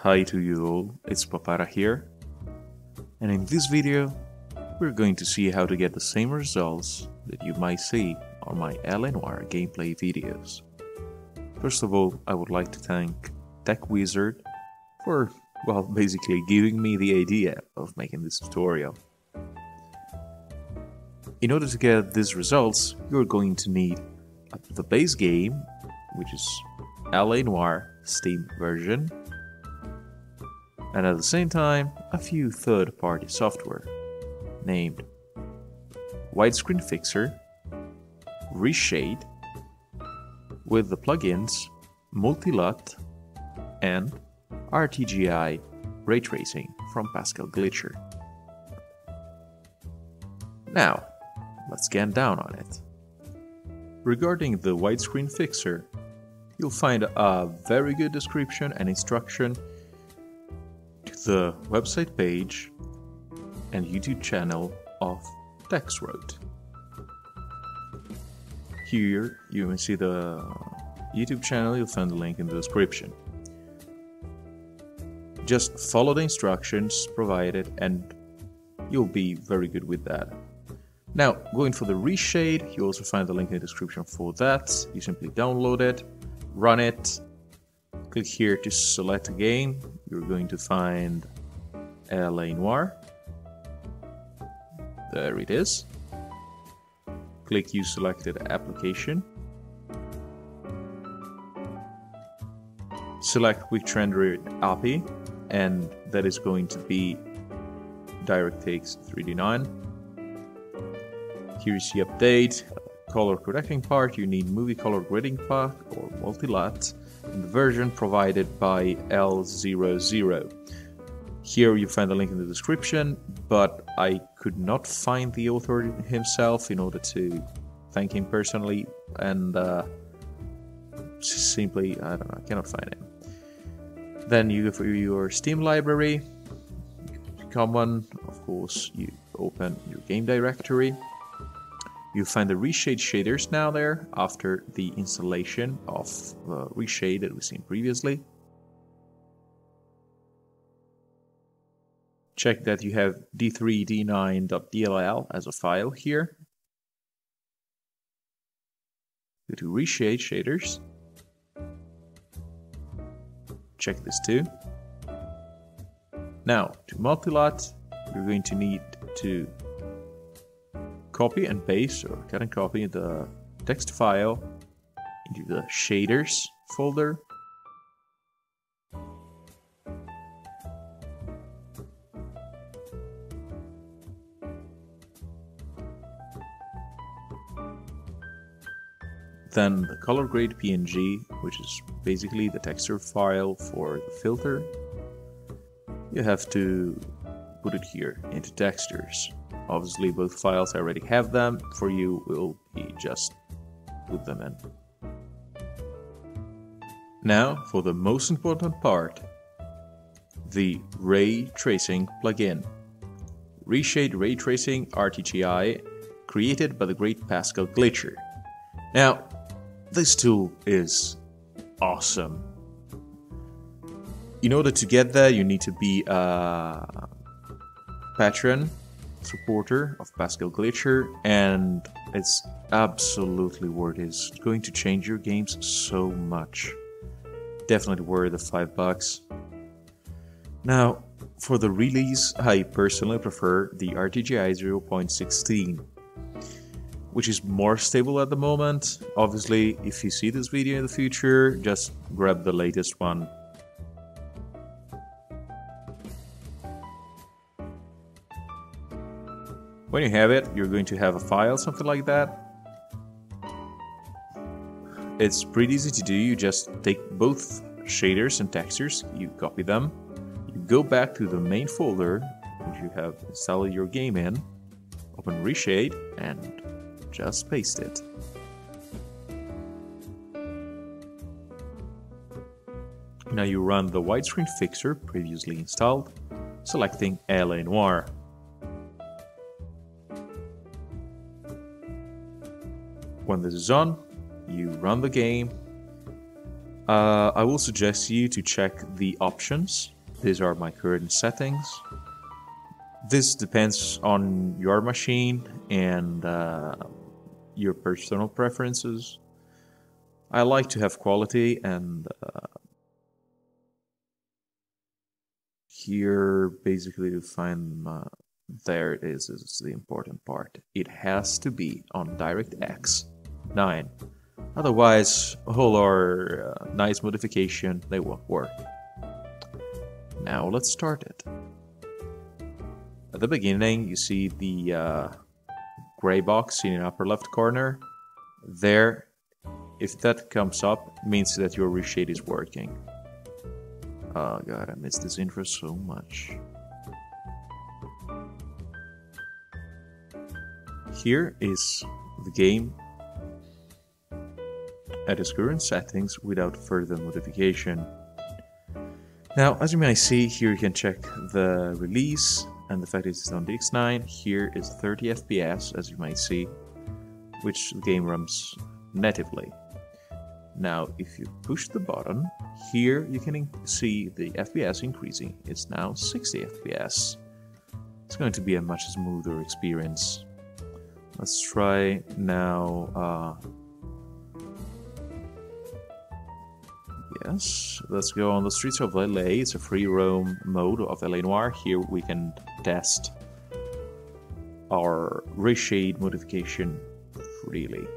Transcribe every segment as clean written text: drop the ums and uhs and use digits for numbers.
Hi to you all, it's Papara here, and in this video we're going to see how to get the same results that you might see on my Noire gameplay videos. First of all, I would like to thank TechWizard for, well, basically giving me the idea of making this tutorial. In order to get these results, you're going to need the base game, which is Noire Steam version, and at the same time a few third-party software named Widescreen Fixer, ReShade, with the plugins Multi-LUT and RTGI Ray Tracing from Pascal Glitcher. Now, let's get down on it. Regarding the Widescreen Fixer, you'll find a very good description and instruction to the website page and YouTube channel of TechWizard. Here you may see the YouTube channel, you'll find the link in the description. Just follow the instructions provided and you'll be very good with that. Now, going for the ReShade, you also find the link in the description for that. You simply download it, run it, click here to select a game. You're going to find Noire. There it is. Click Use Selected Application. Select Quick Render API, and that is going to be DirectX 3D9. Here is the update. Color correcting part, you need movie color grading pack or multi-LUT, and the version provided by L00. Here you find the link in the description, but I could not find the author himself in order to thank him personally, and simply, I don't know, I cannot find him. Then you go for your Steam library, common, of course, you open your game directory. You find the Reshade Shaders now there, after the installation of Reshade that we've seen previously. Check that you have d3d9.dll as a file here. Go to Reshade Shaders. Check this too. Now, to multi-LUT, you're going to need to copy and paste, or cut and copy the text file into the shaders folder. Then the color grade PNG, which is basically the texture file for the filter, you have to put it here into textures. Obviously both files already have them, for you will be just put them in. Now for the most important part, the Ray Tracing plugin. Reshade Ray Tracing RTGI, created by the great Pascal Glitcher. Now, this tool is awesome. In order to get there, you need to be a patron supporter of Pascal Glitcher, and it's absolutely worth it. It's going to change your games so much. Definitely worth the $5. Now, for the release, I personally prefer the RTGI 0.16, which is more stable at the moment. Obviously, if you see this video in the future, just grab the latest one. When you have it, you're going to have a file, something like that. It's pretty easy to do. You just take both shaders and textures, you copy them, you go back to the main folder which you have installed your game in, open ReShade, and just paste it. Now you run the Widescreen Fixer previously installed, selecting Noire. When this is on, you run the game. I will suggest you to check the options These are my current settings. This depends on your machine and your personal preferences. I like to have quality, and here basically to find there it is the important part. It has to be on DirectX 9. Otherwise, all our nice modification, they won't work. Now let's start it. At the beginning, you see the gray box in the upper left corner. There, if that comes up, means that your reshade is working. Oh god, I miss this intro so much. Here is the game at its current settings without further modification. Now, as you may see, here you can check the release and the fact it's on DX9. Here is 30 FPS, as you might see, which the game runs natively. Now, if you push the button, here you can see the FPS increasing. It's now 60 FPS. It's going to be a much smoother experience. Let's try now. Yes, let's go on the streets of LA. It's a free roam mode of LA Noire. Here we can test our reshade modification freely.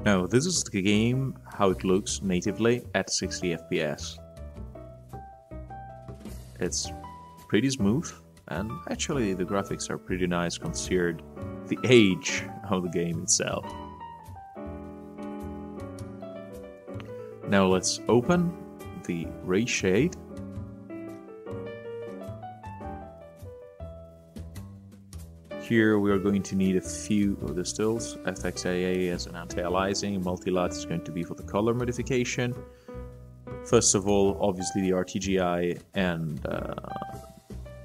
Now, this is the game, how it looks natively at 60 FPS. It's pretty smooth, and actually the graphics are pretty nice considered the age of the game itself. Now let's open the Reshade. Here we are going to need a few of the stills. FXAA as an anti-aliasing, multi-lat is going to be for the color modification. First of all, obviously the RTGI, and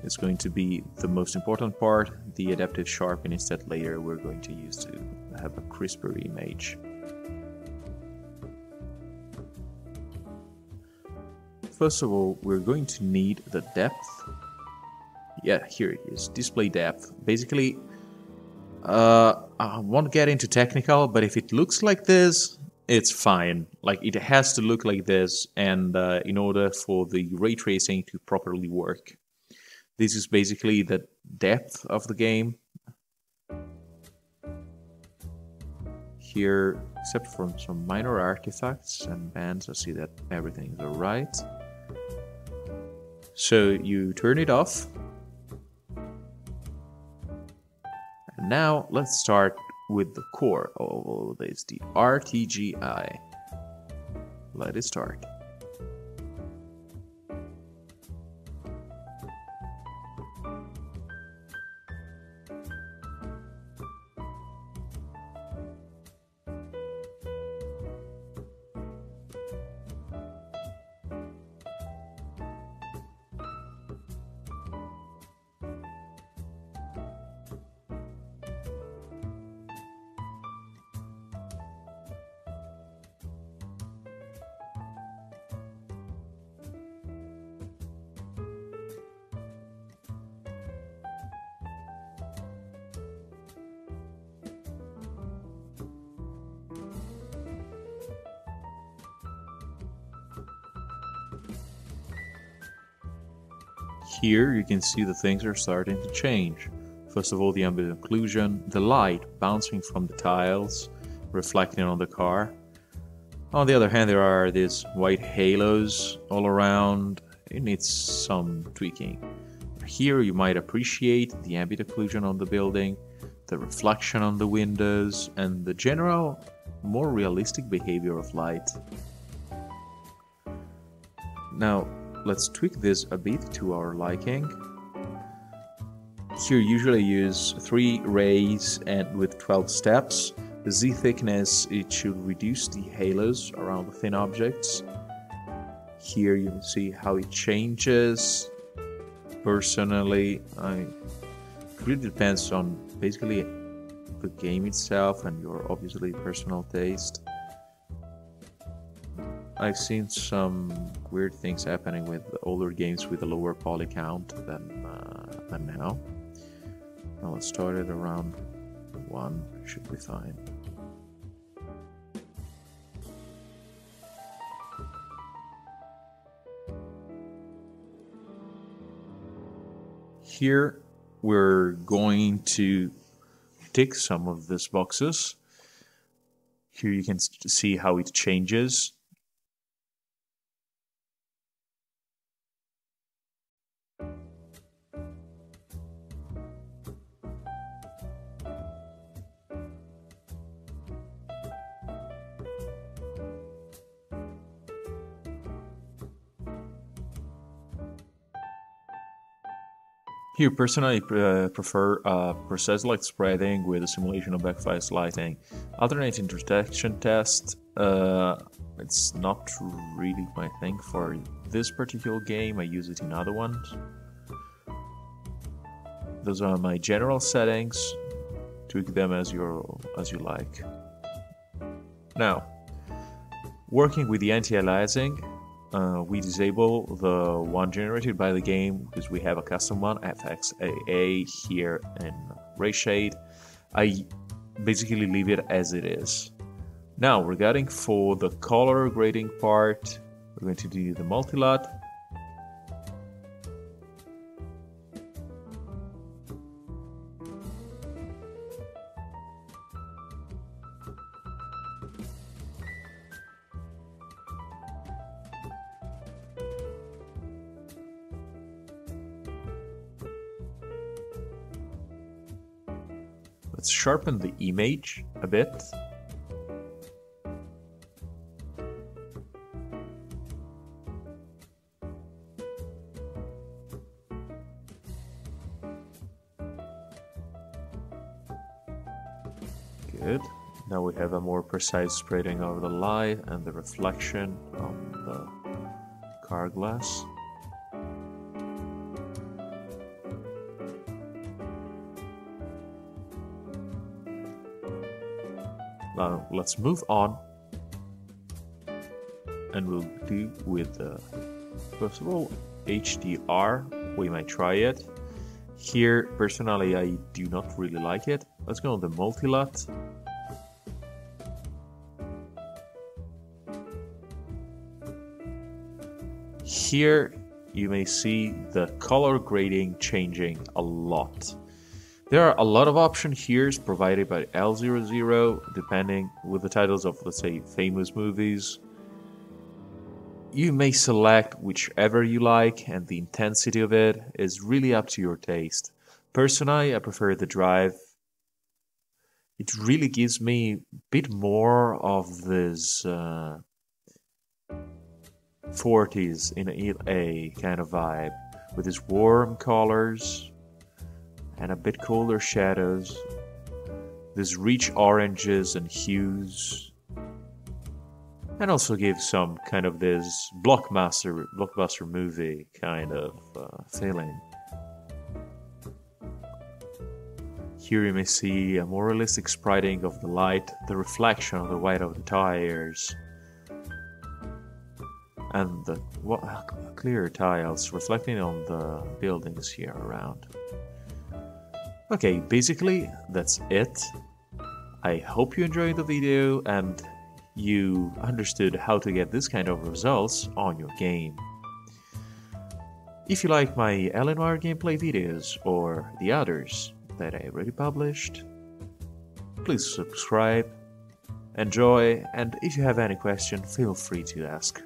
it's going to be the most important part. The adaptive sharpen instead layer we're going to use to have a crisper image. First of all, we're going to need the depth. Yeah, here it is, display depth. Basically, I won't get into technical, but if it looks like this, it's fine. Like, it has to look like this, and in order for the ray tracing to properly work. This is basically the depth of the game. Here, except for some minor artifacts and bands, I see that everything is alright. So you turn it off. And now let's start with the core of all this, the RTGI. Let it start. Here you can see the things are starting to change. First of all, the ambient occlusion, the light bouncing from the tiles, reflecting on the car. On the other hand, there are these white halos all around. It needs some tweaking. Here you might appreciate the ambient occlusion on the building, the reflection on the windows, and the general, more realistic behavior of light. Now, let's tweak this a bit to our liking. Here usually use 3 rays and with 12 steps. The Z thickness, it should reduce the halos around the thin objects. Here you can see how it changes. Personally, I really depends on basically the game itself and your obviously personal taste. I've seen some weird things happening with older games with a lower poly count than now. Now let's start it around 1, should be fine. Here we're going to tick some of these boxes. Here you can see how it changes. Here, personally, I prefer precise light spreading with a simulation of backfire lighting. Alternate intersection test, it's not really my thing for this particular game. I use it in other ones. Those are my general settings. Tweak them as you like. Now, working with the anti-aliasing, we disable the one generated by the game because we have a custom one, FXAA, here in Reshade. I basically leave it as it is. Now, regarding for the color grading part, we're going to do the multi-LUT. Let's sharpen the image a bit. Good. Now we have a more precise spreading of the light and the reflection on the car glass. Now let's move on, and we'll do with first of all HDR. We might try it. Here, personally, I do not really like it. Let's go on the multi-LUT. Here you may see the color grading changing a lot. There are a lot of options here provided by L00, depending with the titles of, let's say, famous movies. You may select whichever you like, and the intensity of it is really up to your taste. Personally, I prefer the drive. It really gives me a bit more of this 40s in a kind of vibe, with these warm colors and a bit cooler shadows, these rich oranges and hues, and also give some kind of this blockbuster movie kind of feeling. Here you may see a more realistic spriting of the light, the reflection of the white of the tires, and the clear tiles reflecting on the buildings here around. Okay, basically that's it. I hope you enjoyed the video and you understood how to get this kind of results on your game. If you like my Noire gameplay videos or the others that I already published, please subscribe, enjoy, and if you have any question, feel free to ask.